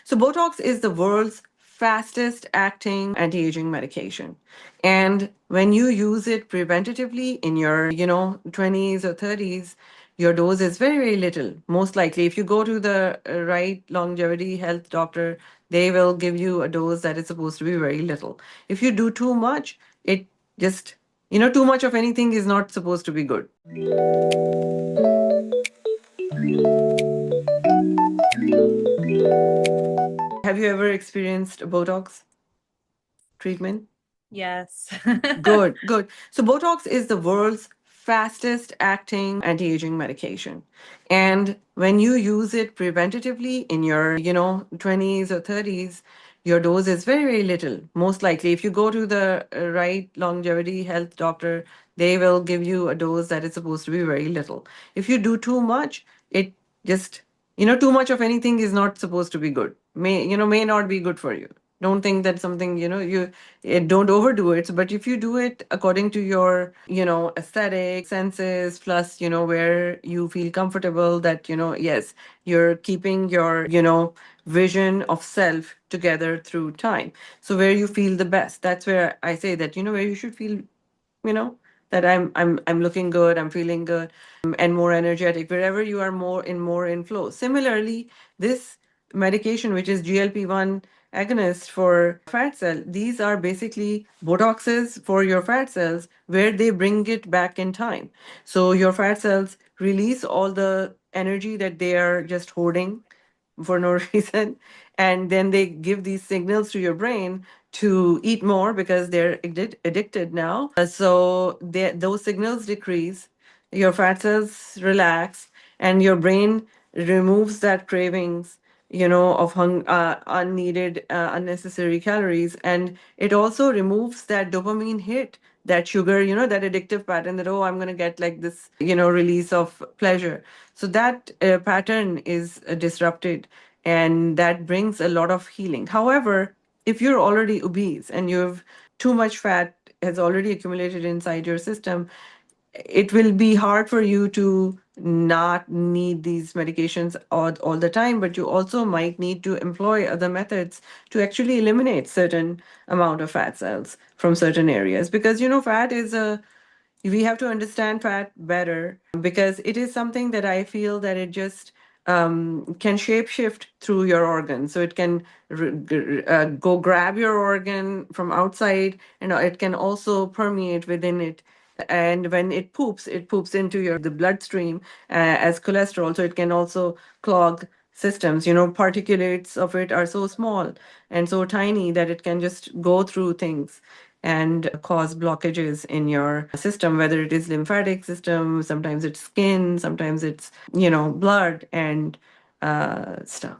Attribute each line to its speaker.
Speaker 1: So Botox is the world's fastest acting anti-aging medication. And when you use it preventatively in your, 20s or 30s, your dose is very, very little. Most likely, if you go to the right longevity health doctor, they will give you a dose that is supposed to be very little. If you do too much, it just, too much of anything is not supposed to be good. Have you ever experienced Botox treatment?
Speaker 2: Yes.
Speaker 1: Good, good. So Botox is the world's fastest acting anti-aging medication. And when you use it preventatively in your, 20s or 30s, your dose is very, very little. Most likely, if you go to the right longevity health doctor, they will give you a dose that is supposed to be very little. If you do too much, it just, too much of anything is not supposed to be good. May not be good for you. Don't think that something, don't overdo it. But if you do it according to your, aesthetic senses, plus, where you feel comfortable that, yes, you're keeping your, vision of self together through time. So where you feel the best, that's where I say that, where you should feel, you know that I'm looking good, I'm feeling good, and more energetic wherever you are more in flow. Similarly, this medication, which is GLP-1 agonist for fat cell, these are basically botoxes for your fat cells where they bring it back in time. So your fat cells release all the energy that they are just hoarding for no reason, and then they give these signals to your brain to eat more because they're addicted now. So those signals decrease, your fat cells relax, and your brain removes that cravings, of unneeded, unnecessary calories, and it also removes that dopamine hit, that sugar, that addictive pattern that, oh, I'm going to get like this, release of pleasure. So that pattern is disrupted, and that brings a lot of healing. However, if you're already obese and you have too much fat has already accumulated inside your system, it will be hard for you to not need these medications all the time, but you also might need to employ other methods to actually eliminate certain amount of fat cells from certain areas, because fat is a we have to understand fat better, because it is something that I feel that it just can shape shift through your organ. So it can go grab your organ from outside, and it can also permeate within it. And when it poops into the bloodstream as cholesterol. So it can also clog systems. Particulates of it are so small and so tiny that it can just go through things and cause blockages in your system, whether it is lymphatic system, sometimes it's skin, sometimes it's blood and stuff.